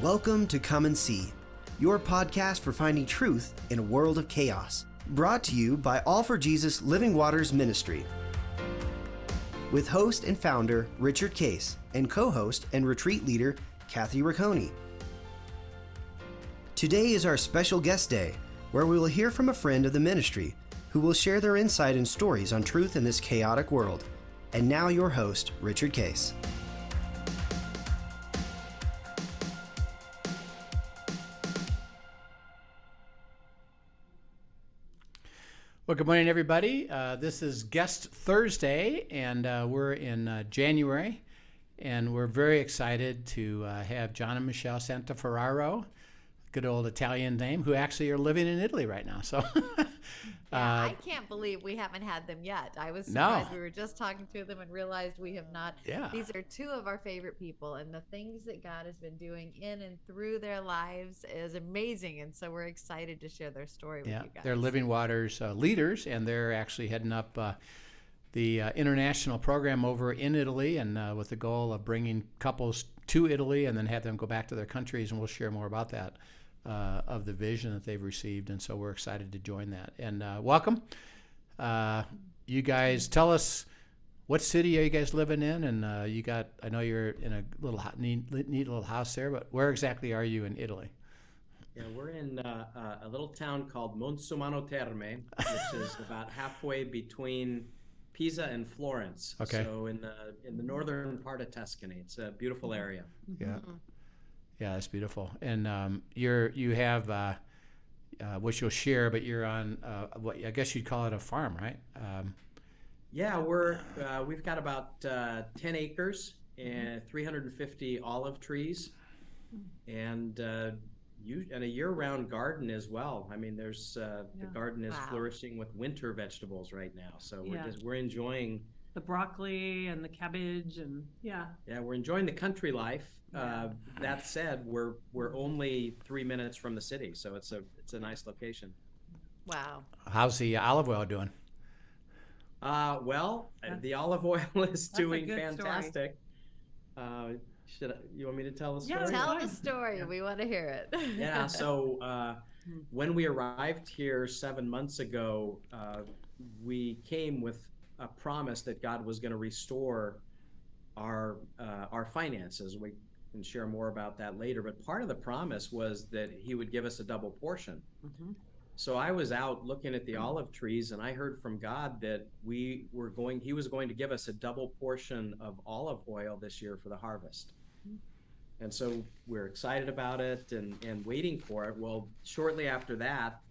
Welcome to Come and See, your podcast for finding truth in a world of chaos. Brought to you by All for Jesus Living Waters Ministry. With host and founder Richard Case and co-host and retreat leader Kathy Ricconi. Today is our special guest day, where we will hear from a friend of the ministry who will share their insight and stories on truth in this chaotic world. And now your host, Richard Case. Well, good morning, everybody. This is Guest Thursday, and we're in January, and we're very excited to have John and Michelle Santaferraro, good old Italian name, who actually are living in Italy right now. So, I can't believe we haven't had them yet. I was surprised. We were just talking to them and realized we have not. Yeah. These are two of our favorite people, and the things that God has been doing in and through their lives is amazing. And so we're excited to share their story with you guys. They're Living Waters leaders, and they're actually heading up the international program over in Italy, and with the goal of bringing couples to Italy and then have them go back to their countries, and we'll share more about that. Of the vision that they've received, and so we're excited to join that. And welcome. You guys, tell us what city are you guys living in, and I know you're in a little neat little house there, but where exactly are you in Italy? Yeah, we're in a little town called Monsumano Terme, which is about halfway between Pisa and Florence. Okay. So in the northern part of Tuscany. It's a beautiful area. Yeah. Mm-hmm. Yeah, that's beautiful. And you have which you'll share, but you're on what I guess you'd call it a farm, right? Yeah, we've got about 10 acres and 350 olive trees, and a year-round garden as well. I mean, there's the garden is flourishing with winter vegetables right now, so we're enjoying the broccoli and the cabbage and we're enjoying the country life. That said, we're only 3 minutes from the city, so it's a nice location. Wow. How's the olive oil doing? The olive oil is doing fantastic. You want me to tell the story? Yeah, tell the story. We want to hear it. Yeah. So when we arrived here 7 months ago, we came with a promise that God was going to restore our finances. We can share more about that later, but part of the promise was that He would give us a double portion. Mm-hmm. So I was out looking at the olive trees, and I heard from God that He was going to give us a double portion of olive oil this year for the harvest. Mm-hmm. And so we're excited about it and waiting for it. Well, shortly after that,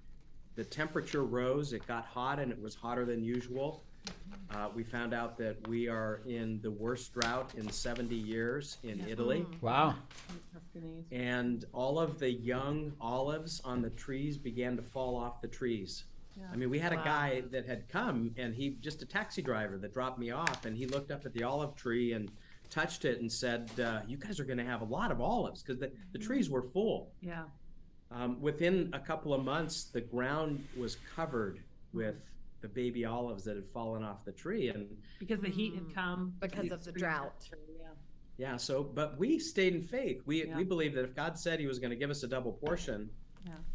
the temperature rose. It got hot, and it was hotter than usual. We found out that we are in the worst drought in 70 years in Italy. Wow. And all of the young olives on the trees began to fall off the trees. Yeah. I mean, we had a guy that had come, and just a taxi driver that dropped me off, and he looked up at the olive tree and touched it and said, you guys are going to have a lot of olives, because the trees were full. Yeah. Within a couple of months, the ground was covered with the baby olives that had fallen off the tree, and because the heat had come because of the drought. But we stayed in faith. We believed that if God said He was going to give us a double portion,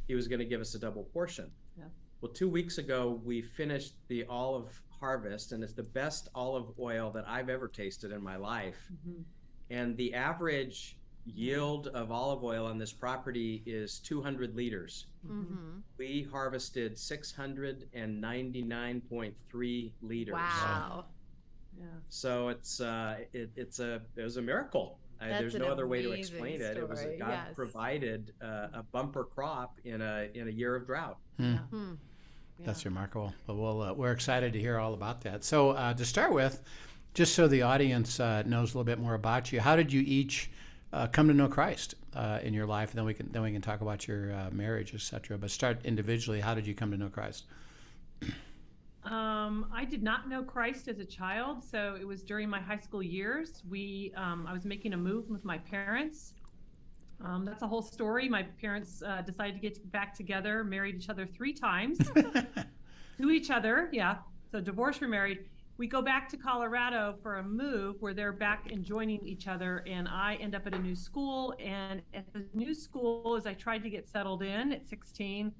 He was going to give us a double portion. Yeah. Well, 2 weeks ago we finished the olive harvest, and it's the best olive oil that I've ever tasted in my life. Mm-hmm. And the average yield of olive oil on this property is 200 liters. Mm-hmm. We harvested 699.3 liters. Wow. Yeah. So it was a miracle. There's no other way to explain it. It was that God provided a bumper crop in a year of drought. Hmm. Yeah. That's remarkable. But we're excited to hear all about that. So to start with, just so the audience knows a little bit more about you, how did you each come to know Christ in your life? And then we can talk about your marriage, etc. But start individually. How did you come to know Christ? I did not know Christ as a child, so it was during my high school years. I was making a move with my parents. That's a whole story. My parents decided to get back together, married each other 3 times to each other. Yeah, so divorced, remarried. we go back to Colorado for a move where they're back and joining each other, and I end up at a new school. And at the new school, as I tried to get settled in at 16,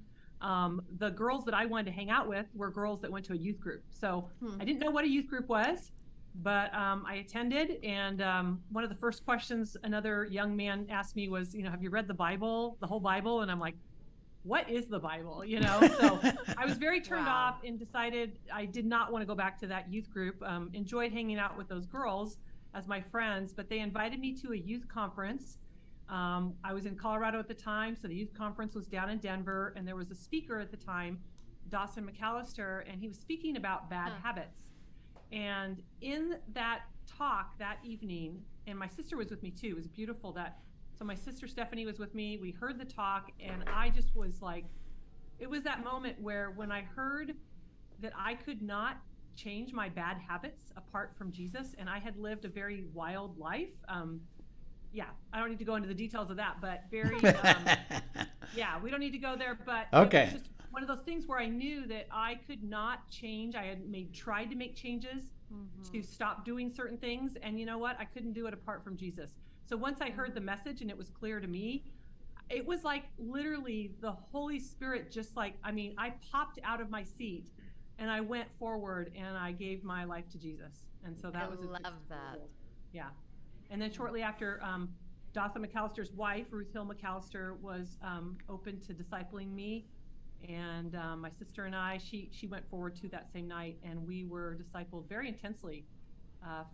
the girls that I wanted to hang out with were girls that went to a youth group. So I didn't know what a youth group was, but I attended. And one of the first questions another young man asked me was, have you read the Bible, the whole Bible? And I'm like, what is the Bible? So I was very turned off and decided I did not want to go back to that youth group. Enjoyed hanging out with those girls as my friends, but they invited me to a youth conference. I was in Colorado at the time, so the youth conference was down in Denver, and there was a speaker at the time, Dawson McAllister, and he was speaking about bad habits. And in that talk that evening, and my sister was with me too, it was beautiful so my sister Stephanie was with me, we heard the talk, and I just was like, it was that moment where when I heard that I could not change my bad habits apart from Jesus, and I had lived a very wild life. I don't need to go into the details of that, but very, we don't need to go there, but okay. It was just one of those things where I knew that I could not change. I had tried to make changes to stop doing certain things, and you know what? I couldn't do it apart from Jesus. So once I heard the message and it was clear to me, it was like literally the Holy Spirit I popped out of my seat and I went forward and I gave my life to Jesus. And so that was I love that. Yeah. And then shortly after, Dawson McAllister's wife, Ruth Hill McAllister, was open to discipling me. And my sister and I, she went forward too that same night, and we were discipled very intensely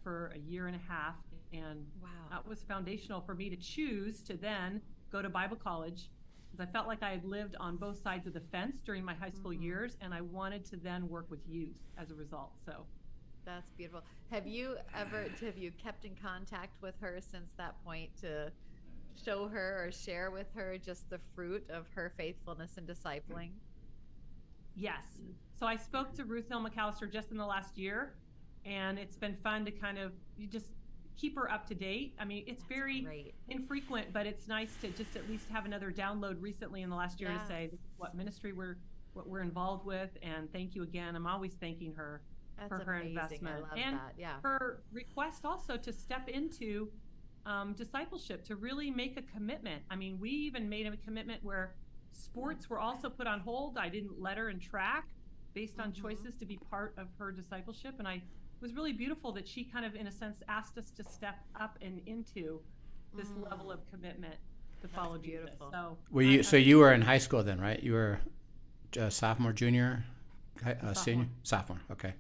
for a year and a half. And that was foundational for me to choose to then go to Bible college, because I felt like I had lived on both sides of the fence during my high school years, and I wanted to then work with youth as a result. So that's beautiful. Have you kept in contact with her since that point to show her or share with her just the fruit of her faithfulness in discipling? Yes. So I spoke to Ruth Hill McAllister just in the last year, and it's been fun to kind of just keep her up to date. I mean, it's very infrequent, but it's nice to just at least have another download recently in the last year to say what ministry what we're involved with, and thank you again. I'm always thanking her for her investment. I love and that. Yeah. Her request also to step into discipleship, to really make a commitment. I mean, we even made a commitment where sports were also put on hold. I didn't let her in track based on choices to be part of her discipleship, and it was really beautiful that she kind of, in a sense, asked us to step up and into this level of commitment to follow Jesus. So you were in high school then, right? You were sophomore, junior, senior? Sophomore, okay.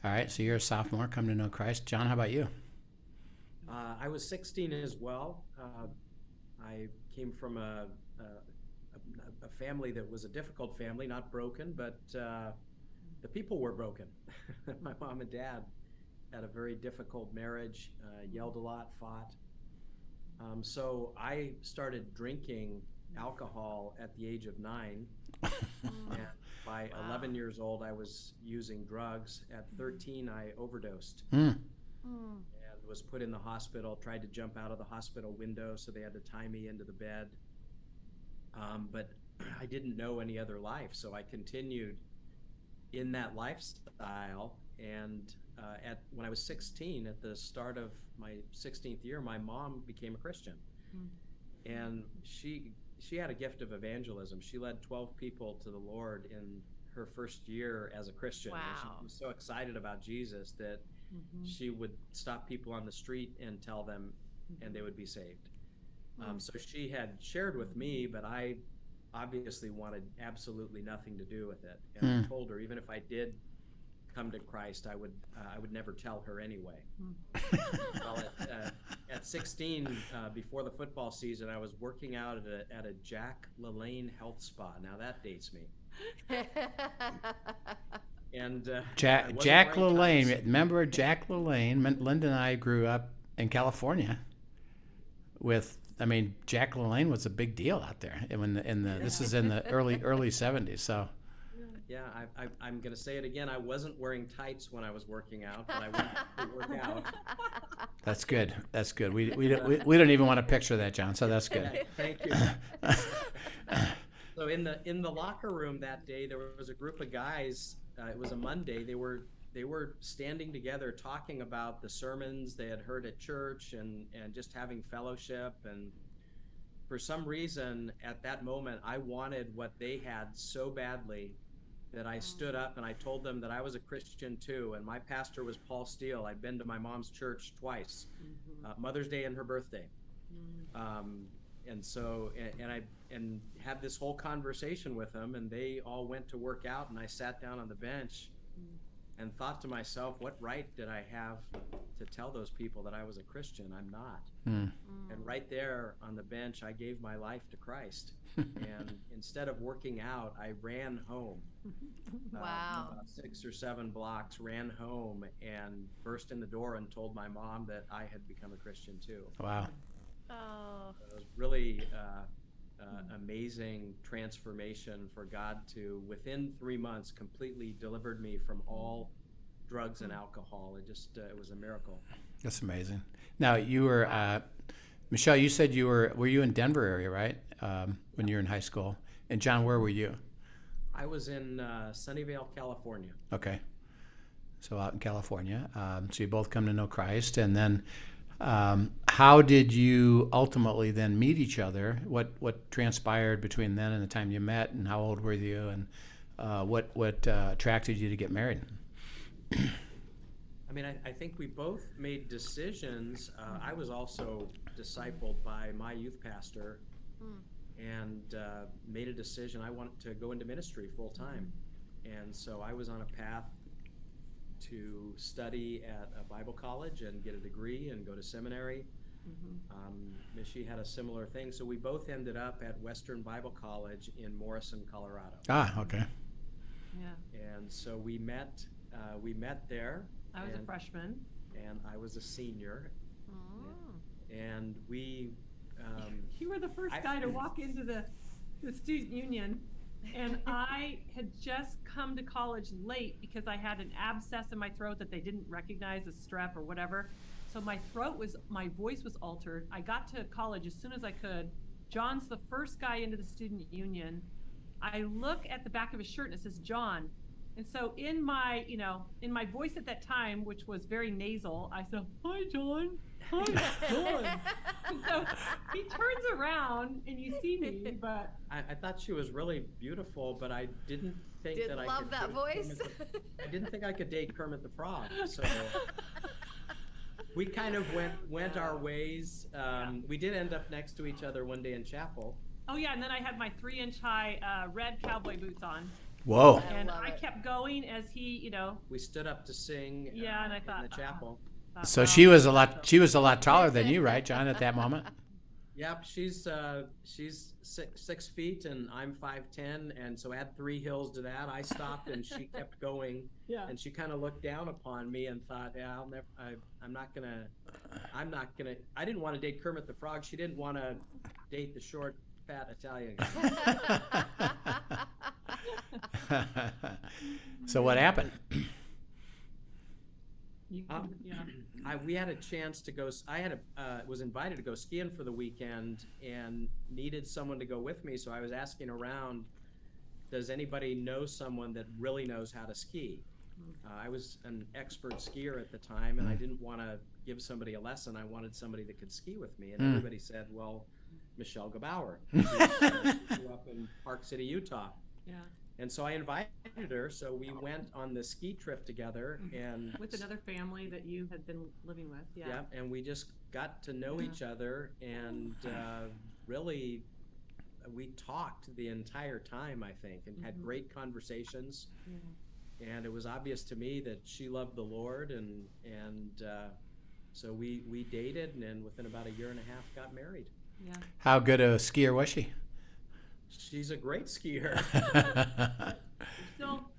All right, so you're a sophomore, come to know Christ. John, how about you? I was 16 as well. I came from a family that was a difficult family, not broken, but the people were broken. My mom and dad had a very difficult marriage, yelled a lot, fought. So I started drinking alcohol at the age of 9. And by 11 years old, I was using drugs. At 13, I overdosed and was put in the hospital, tried to jump out of the hospital window, so they had to tie me into the bed. But I didn't know any other life, so I continued in that lifestyle. And when I was 16, at the start of my 16th year, my mom became a Christian. And she had a gift of evangelism. She led 12 people to the Lord in her first year as a Christian. Wow. And she was so excited about Jesus that she would stop people on the street and tell them, and they would be saved. So she had shared with me, but I obviously wanted absolutely nothing to do with it. And I told her, even if I did come to Christ, I would never tell her anyway. Well, at 16, before the football season, I was working out at a Jack LaLanne health spa. Now that dates me. And Jack LaLanne, remember Jack LaLanne? Linda and I grew up in California with. I mean, Jack LaLanne was a big deal out there. This is in the early 70s. So. Yeah, I'm going to say it again. I wasn't wearing tights when I was working out, but I went to work out. That's good. That's good. We don't even want to picture that, John. So that's good. Thank you. So in the locker room that day, there was a group of guys. It was a Monday. They were they were standing together talking about the sermons they had heard at church and just having fellowship. And for some reason at that moment, I wanted what they had so badly that I stood up and I told them that I was a Christian too. And my pastor was Paul Steele. I'd been to my mom's church twice, Mother's Day and her birthday. And so, and I had this whole conversation with them, and they all went to work out, and I sat down on the bench and thought to myself, what right did I have to tell those people that I was a Christian? I'm not. And right there on the bench, I gave my life to Christ. And instead of working out, I ran home. Wow. About 6 or 7 blocks, ran home and burst in the door and told my mom that I had become a Christian too. Wow. Oh. It was really amazing transformation for God to, within 3 months, completely delivered me from all drugs and alcohol. It was a miracle. That's amazing. Now, you were, Michelle, you said were you in Denver area, right? When you were in high school. And John, where were you? I was in Sunnyvale, California. Okay. So out in California. So you both come to know Christ. And then how did you ultimately then meet each other? What transpired between then and the time you met, and how old were you, and what attracted you to get married? I mean, I think we both made decisions. I was also discipled by my youth pastor and made a decision. I wanted to go into ministry full time. And so I was on a path to study at a Bible college and get a degree and go to seminary. She had a similar thing. So we both ended up at Western Bible College in Morrison, Colorado. Ah, okay. Yeah. And so we met there. I was a freshman. And I was a senior. And we... you were the first guy to walk into the student union. And I had just come to college late because I had an abscess in my throat that they didn't recognize as strep or whatever. So my voice was altered. I got to college as soon as I could. John's the first guy into the student union. I look at the back of his shirt and it says John. And so in my voice at that time, which was very nasal, I said, "Hi, John. Hi, John." And so he turns around and you see me, but I thought she was really beautiful, but I didn't think Didn't that I love could that date voice. I didn't think I could date Kermit the Frog. So we kind of went our ways. We did end up next to each other one day in chapel. oh yeah, and then I had my 3-inch high red cowboy boots on. Whoa. And love I it. kept going as he, We stood up to sing Yeah, and I thought, in the chapel. So wow. she was a lot taller than you, right, John, at that moment? Yep, she's 6 feet and I'm 5'10", and so add 3 hills to that. I stopped and she kept going, Yeah. and she kind of looked down upon me and thought, "Yeah, I'm not gonna." I didn't want to date Kermit the Frog. She didn't want to date the short, fat Italian guy. So what happened? We had a chance to go. I was invited to go skiing for the weekend and needed someone to go with me. So I was asking around, does anybody know someone that really knows how to ski? I was an expert skier at the time, and I didn't want to give somebody a lesson. I wanted somebody that could ski with me. And everybody said, well, Michelle Gebauer. She grew up in Park City, Utah. Yeah. And so I invited her, so we went on the ski trip together, and With another family that you had been living with. Yeah. and we just got to know each other, and really we talked the entire time, I think, and had great conversations. And it was obvious to me that she loved the Lord, and so we dated, and then within about a year and a half got married. Yeah. How good a skier was she? She's a great skier. Still,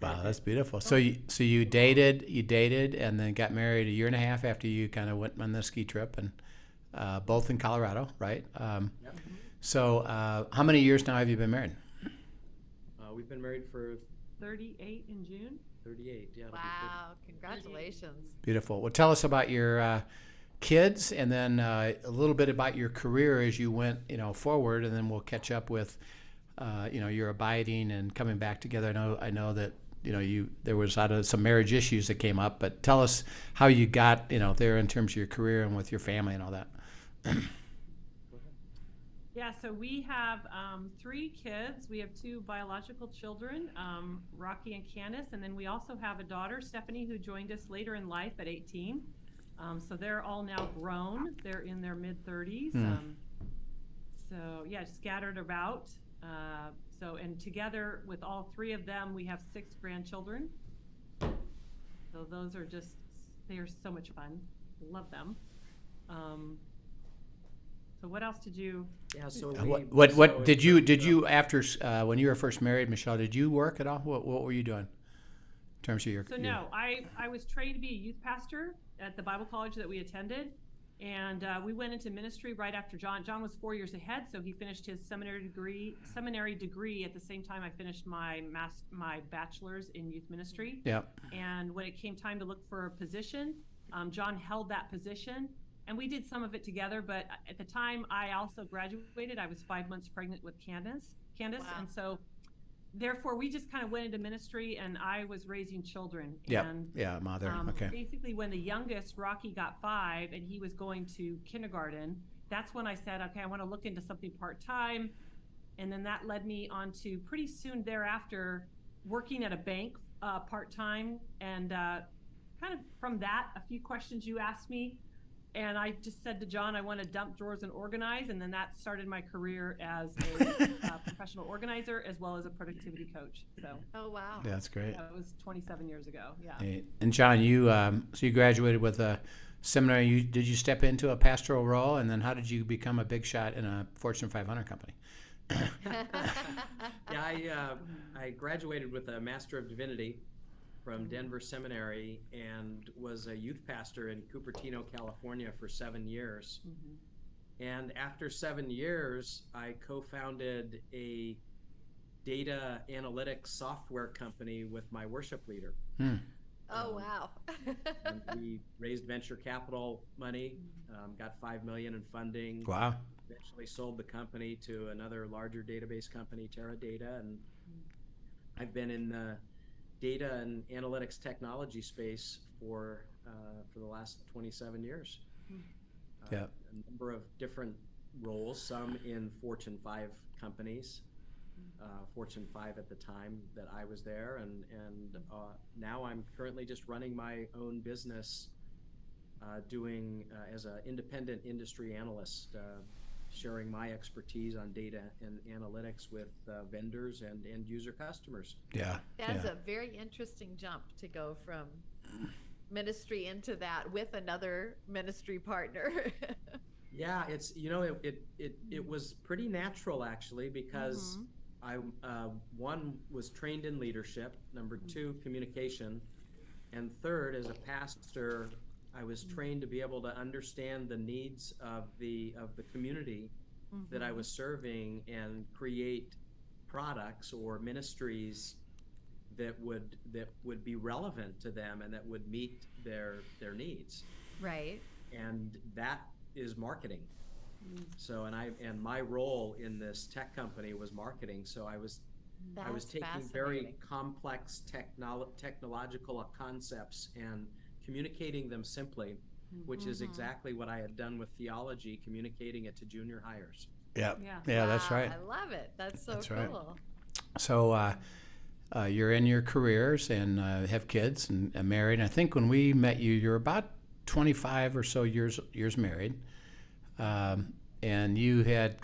Wow, that's beautiful. So you dated, and then got married a year and a half after you kind of went on the ski trip, and both in Colorado, right? Yep. So how many years now have you been married? We've been married for 38 in June. 38. Yeah. it'll be Wow, congratulations. Beautiful. Well, tell us about your kids, and then a little bit about your career as you went, forward, and then we'll catch up with, your abiding and coming back together. I know that there was out of some marriage issues that came up, but tell us how you got, there in terms of your career and with your family and all that. Yeah, so we have 3 kids. We have 2 biological children, Rocky and Candace, and then we also have a daughter, Stephanie, who joined us later in life at 18. So they're all now grown. They're in their mid-30s. So yeah, scattered about. And together with all 3 of them, we have 6 grandchildren. So those are they are so much fun. Love them. So what else did you? Yeah. So what did you after when you were first married, Michelle? Did you work at all? What were you doing in terms of your? So no, I was trained to be a youth pastor at the Bible college that we attended, and we went into ministry right after John. John was 4 years ahead, so he finished his seminary degree at the same time I finished my bachelor's in youth ministry. Yeah. And when it came time to look for a position, John held that position. And we did some of it together, but at the time I also graduated. I was 5 months pregnant with Candace. Wow. And so therefore we just kind of went into ministry, and I was raising children. Yep. And yeah, mother. Okay. basically when the youngest, Rocky, got 5 and he was going to kindergarten, that's when I said, okay, I want to look into something part-time. And then that led me on to pretty soon thereafter working at a bank part-time. And kind of from that, a few questions you asked me, and I just said to John, I want to dump drawers and organize. And then that started my career as a professional organizer as well as a productivity coach. So. Oh, wow. Yeah, that's great. That was 27 years ago. Yeah. And John, so you graduated with a seminary. Did you step into a pastoral role? And then how did you become a big shot in a Fortune 500 company? Yeah, I graduated with a Master of Divinity from Denver Seminary and was a youth pastor in Cupertino, California for 7 years. And after 7 years, I co-founded a data analytics software company with my worship leader. Oh, wow. And we raised venture capital money, got $5 million in funding. Wow. Eventually sold the company to another larger database company, Teradata, and I've been in the data and analytics technology space for the last 27 years. Yeah. A number of different roles, some in Fortune 5 companies, Fortune 5 at the time that I was there, and now I'm currently just running my own business, doing as an independent industry analyst, sharing my expertise on data and analytics with vendors and end user customers. Yeah. That's a very interesting jump to go from ministry into that with another ministry partner. Yeah, it's it was pretty natural actually, because I one was trained in leadership, number 2 communication, and third, as a pastor, I was trained to be able to understand the needs of the community that I was serving and create products or ministries that would be relevant to them and that would meet their needs. Right. And that is marketing. So and my role in this tech company was marketing. So I was taking very complex technological concepts and communicating them simply, which is exactly what I had done with theology, communicating it to junior hires. Yeah. Yeah. Yeah, that's right. I love it. That's so That's cool. right. So you're in your careers and have kids and married. And I think when we met you, you're about 25 or so years married. And you had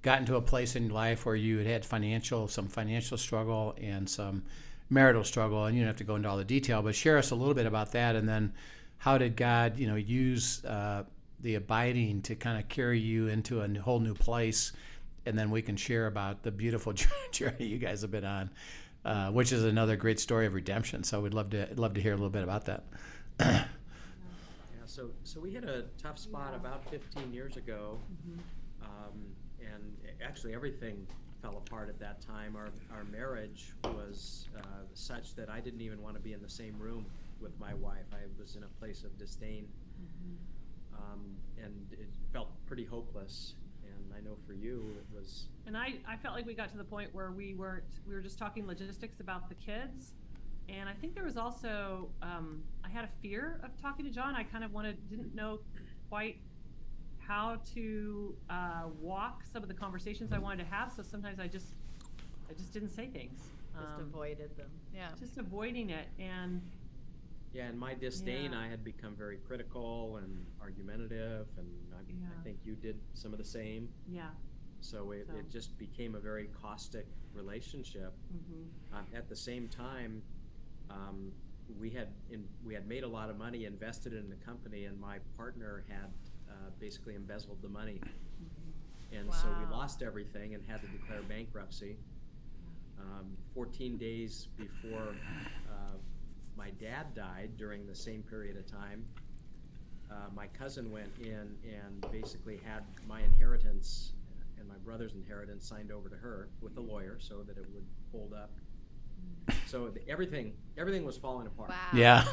gotten to a place in life where you had some financial struggle and some marital struggle, and you don't have to go into all the detail, but share us a little bit about that, and then how did God, use the abiding to kind of carry you into a whole new place, and then we can share about the beautiful journey you guys have been on, which is another great story of redemption. So we'd love to hear a little bit about that. Yeah, so we hit a tough spot about 15 years ago, and actually everything fell apart at that time. Our marriage was such that I didn't even want to be in the same room with my wife. I was in a place of disdain, and it felt pretty hopeless. And I know for you it was. And I felt like we got to the point where we were just talking logistics about the kids, And I think there was also, I had a fear of talking to John. I kind of didn't know quite how to walk some of the conversations I wanted to have. So sometimes I just didn't say things. Just avoided them. Yeah. Just avoiding it. And Yeah, in my disdain, Yeah. I had become very critical and argumentative, and I think you did some of the same. yeah. So it just became a very caustic relationship. At the same time, we had made a lot of money, invested in the company, and my partner had basically embezzled the money, and so we Wow. lost everything and had to declare bankruptcy. 14 days before my dad died, during the same period of time, my cousin went in and basically had my inheritance and my brother's inheritance signed over to her with a lawyer so that it would hold up. So everything was falling apart. Wow. Yeah.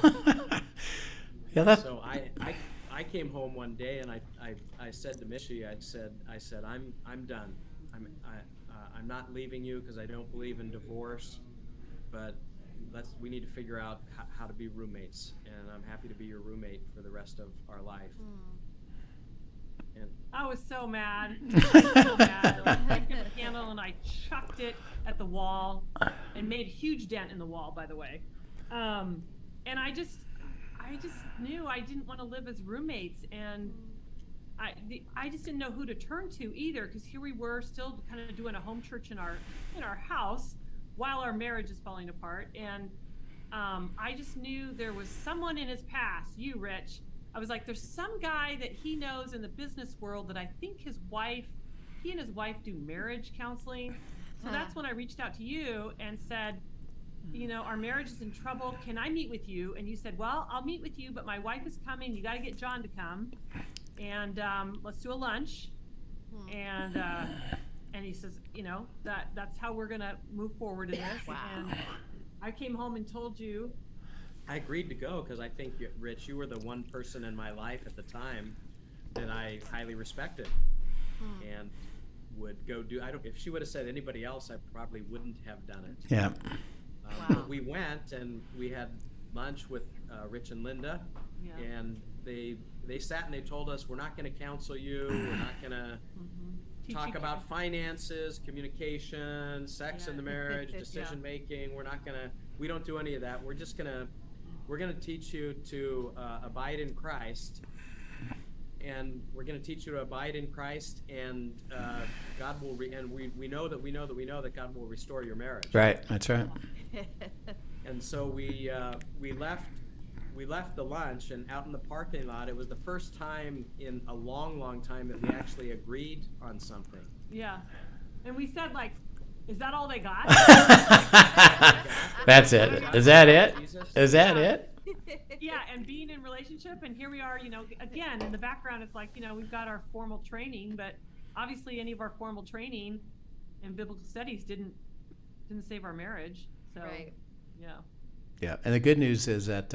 Yeah, that. So I came home one day and I said to Michi, I said I'm done. I'm not leaving you because I don't believe in divorce, but we need to figure out how to be roommates, and I'm happy to be your roommate for the rest of our life. And I was so mad. I was so mad. I took a candle and I chucked it at the wall and made a huge dent in the wall, by the way. And I just knew I didn't want to live as roommates, and I just didn't know who to turn to either, because here we were still kind of doing a home church in our house while our marriage is falling apart. And I just knew there was someone in his past, you, Rich. I was like, there's some guy that he knows in the business world that I think he and his wife do marriage counseling. So that's when I reached out to you and said, our marriage is in trouble. Can I meet with you? And you said, well, I'll meet with you, but my wife is coming. You got to get John to come. And let's do a lunch. And he says, that's how we're going to move forward in this. Wow. And I came home and told you. I agreed to go because I think, Rich, you were the one person in my life at the time that I highly respected and would go do. If she would have said anybody else, I probably wouldn't have done it. Yeah. But we went and we had lunch with Rich and Linda, and they sat and they told us, we're not going to counsel you. We're not going to talk about finances, communication, sex in the marriage, decision making. We don't do any of that. We're going to teach you to abide in Christ, and we're going to teach you to abide in Christ, and God will. We know that God will restore your marriage. Right. That's right. And so we left the lunch, and out in the parking lot, it was the first time in a long, long time that we actually agreed on something. Yeah. And we said, like, is that all they got? That's it. Is that it? Is that it? Yeah, and being in relationship, and here we are, again, in the background, it's like, we've got our formal training, but obviously any of our formal training in biblical studies didn't save our marriage. So, Right. Yeah. Yeah, and the good news is that,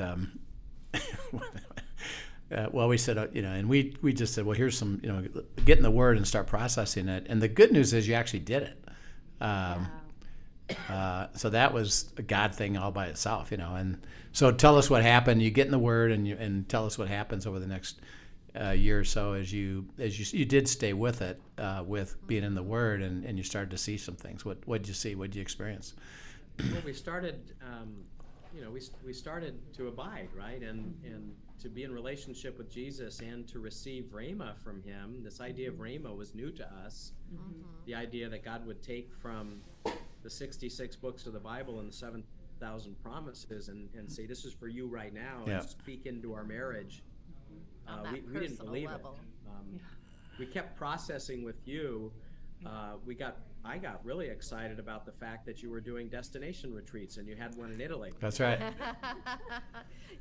well, we said, and we just said, well, here's some, get in the Word and start processing it. And the good news is you actually did it. So that was a God thing all by itself, And so tell us what happened. You get in the Word and tell us what happens over the next year or so as you did stay with it, with being in the Word, and you started to see some things. What did you see? What did you experience? Well, we started, we started to abide, right, and to be in relationship with Jesus and to receive Rhema from Him. This idea of Rhema was new to us. The idea that God would take from the 66 books of the Bible and the 7,000 promises and say, this is for you right now, and speak into our marriage. On that We didn't personal believe level. it. We kept processing with you. I got really excited about the fact that you were doing destination retreats, and you had one in Italy. That's right.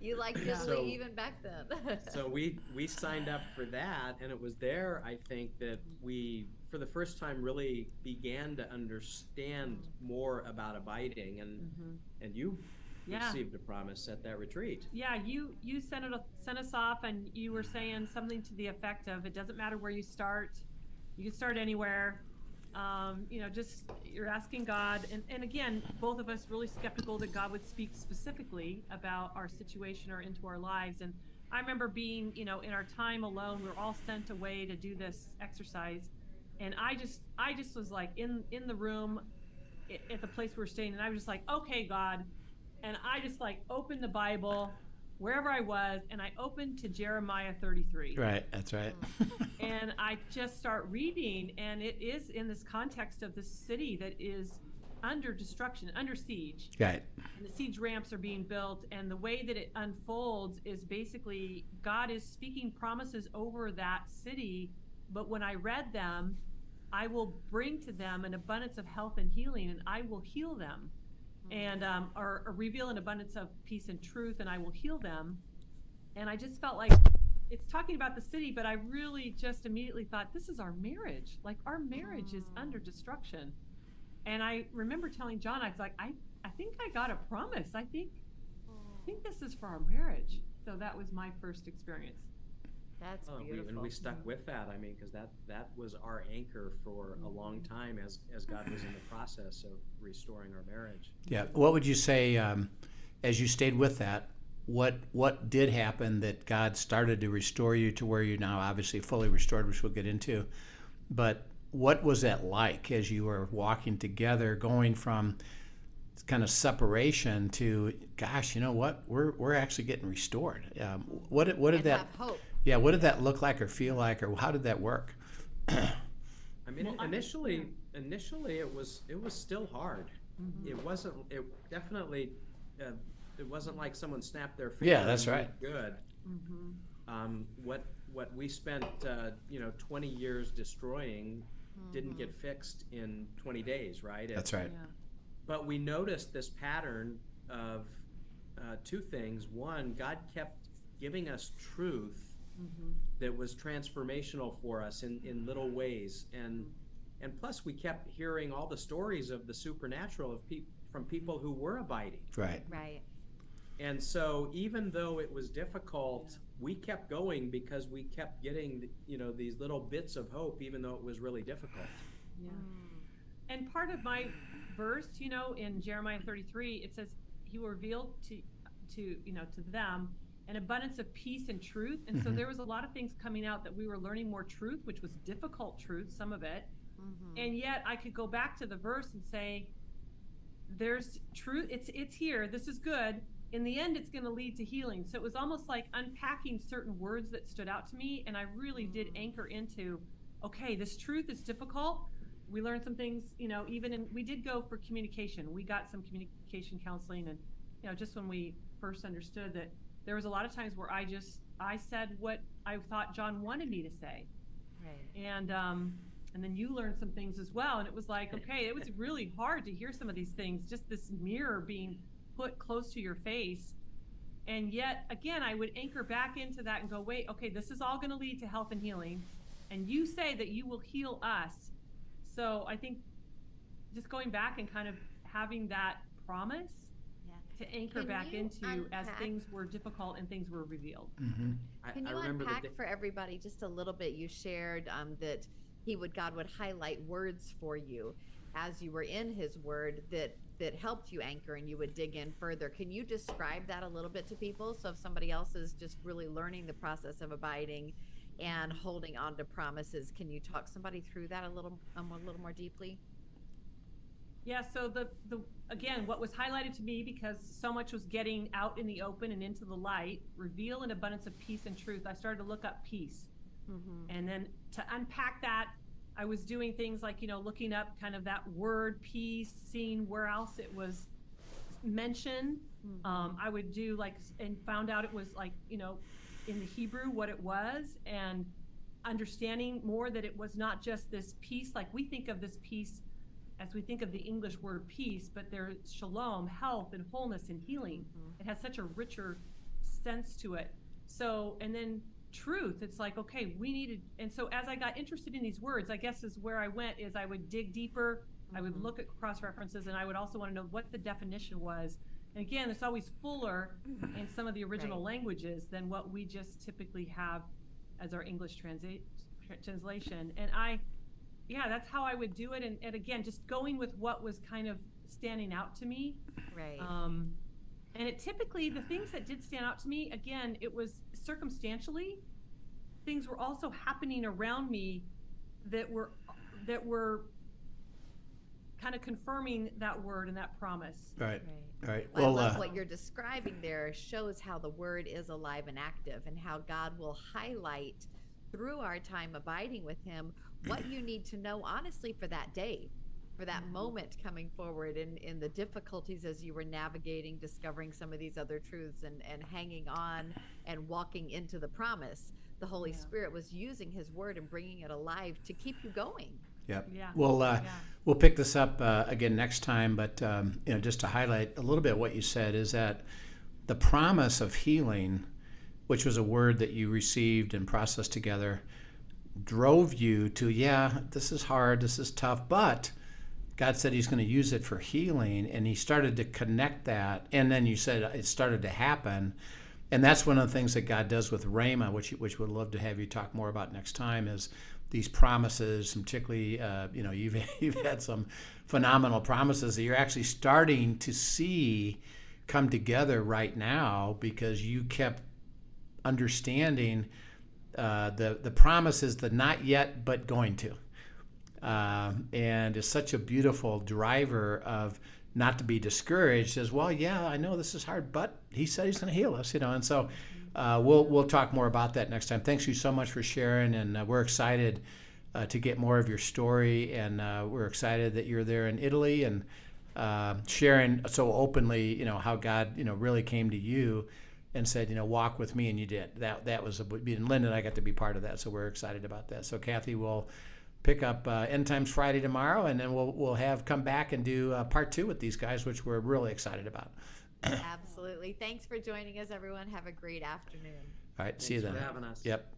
You liked Italy even back then. So we signed up for that, and it was there, I think, that we, for the first time, really began to understand more about abiding, and you received a promise at that retreat. Yeah, you sent us off, and you were saying something to the effect of, it doesn't matter where you start, you can start anywhere. just you're asking God, and again, both of us really skeptical that God would speak specifically about our situation or into our lives. And I remember being, in our time alone, we were all sent away to do this exercise, and I just was like in the room at the place we were staying, and I was just like, okay, God, and I just like opened the Bible wherever I was, and I opened to Jeremiah 33. Right, that's right. And I just start reading, and it is in this context of this city that is under destruction, under siege. Right. And the siege ramps are being built, and the way that it unfolds is basically God is speaking promises over that city, but when I read them, I will bring to them an abundance of health and healing, and I will heal them. And or reveal an abundance of peace and truth, and I will heal them. And I just felt like it's talking about the city, but I really just immediately thought, this is our marriage. Like, our marriage is under destruction. And I remember telling John, I was like, I think I got a promise. I think this is for our marriage. So that was my first experience. That's beautiful. And we stuck with that. I mean, because that was our anchor for a long time as God was in the process of restoring our marriage. Yeah. What would you say, as you stayed with that, what did happen that God started to restore you to where you're now obviously fully restored, which we'll get into, but what was that like as you were walking together, going from kind of separation to, gosh, you know what, we're actually getting restored? What did that have hope. Yeah, what did that look like or feel like, or how did that work? I mean, initially it was still hard. Mm-hmm. It definitely it wasn't like someone snapped their finger. Yeah, that's right. Good. Mm-hmm. What we spent 20 years destroying didn't get fixed in 20 days, right? That's right. Yeah. But we noticed this pattern of two things. One, God kept giving us truth that was transformational for us in little ways, and plus we kept hearing all the stories of the supernatural from people who were abiding. Right. And so even though it was difficult, we kept going because we kept getting these little bits of hope, even though it was really difficult. Yeah. And part of my verse, in Jeremiah 33, it says he will reveal to them an abundance of peace and truth. And so there was a lot of things coming out that we were learning more truth, which was difficult truth, some of it. And yet I could go back to the verse and say, there's truth. It's here. This is good. In the end, it's going to lead to healing. So it was almost like unpacking certain words that stood out to me. And I really did anchor into, okay, this truth is difficult. We learned some things, we did go for communication. We got some communication counseling, and just when we first understood that there was a lot of times where I said what I thought John wanted me to say. Right. And then you learned some things as well. And it was like, okay, it was really hard to hear some of these things, just this mirror being put close to your face. And yet, again, I would anchor back into that and go, wait, okay, this is all going to lead to health and healing. And you say that you will heal us. So I think just going back and kind of having that promise to anchor back into as things were difficult and things were revealed. Can you unpack for everybody just a little bit? You shared that God would highlight words for you as you were in his word that helped you anchor, and you would dig in further. Can you describe that a little bit to people? So if somebody else is just really learning the process of abiding and holding on to promises, can you talk somebody through that a little more deeply? Yeah, so the again, what was highlighted to me, because so much was getting out in the open and into the light, reveal an abundance of peace and truth. I started to look up peace. And then to unpack that, I was doing things like, looking up kind of that word peace, seeing where else it was mentioned. I would do and found out it was in the Hebrew what it was, and understanding more that it was not just this peace, like we think of this peace as we think of the English word peace, but there's shalom, health and wholeness and healing. It has such a richer sense to it. So, and then truth, it's like, okay, we needed, and so as I got interested in these words, I guess is where I went, is I would dig deeper, I would look at cross references, and I would also want to know what the definition was. And again, it's always fuller in some of the original languages than what we just typically have as our English translation. And yeah, that's how I would do it. And again, just going with what was kind of standing out to me. Right. And it typically, the things that did stand out to me, again, it was circumstantially. Things were also happening around me that were kind of confirming that word and that promise. Right. Right. Well, I love what you're describing there shows how the word is alive and active, and how God will highlight through our time abiding with him what you need to know, honestly, for that day, for that moment coming forward in the difficulties as you were navigating, discovering some of these other truths and hanging on and walking into the promise. The Holy Spirit was using his word and bringing it alive to keep you going. Yep. Yeah. We'll pick this up again next time, but just to highlight a little bit what you said is that the promise of healing, which was a word that you received and processed together, drove you to, this is hard, this is tough, but God said he's going to use it for healing, and he started to connect that, and then you said it started to happen. And that's one of the things that God does with Rhema, which we'd love to have you talk more about next time, is these promises, and particularly, you've had some phenomenal promises that you're actually starting to see come together right now because you kept understanding the promises, the not yet but going to, and it's such a beautiful driver of not to be discouraged. As well, I know this is hard, but he said he's going to heal us, and so we'll talk more about that next time. Thanks you so much for sharing, and we're excited to get more of your story, and we're excited that you're there in Italy and sharing so openly, how God, really came to you and said, walk with me, and you did. That was, and Linda and I got to be part of that, so we're excited about that. So Kathy will pick up End Times Friday tomorrow, and then we'll have come back and do part 2 with these guys, which we're really excited about. Absolutely. Thanks for joining us, everyone. Have a great afternoon. All right. See you then. Thanks for having us. Yep.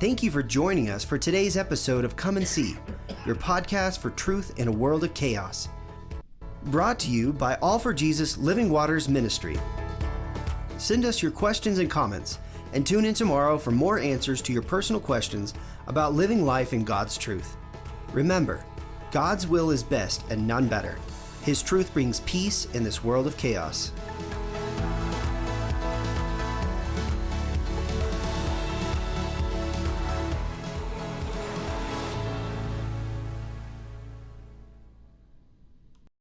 Thank you for joining us for today's episode of Come and See, your podcast for truth in a world of chaos. Brought to you by All for Jesus Living Waters Ministry. Send us your questions and comments, and tune in tomorrow for more answers to your personal questions about living life in God's truth. Remember, God's will is best and none better. His truth brings peace in this world of chaos.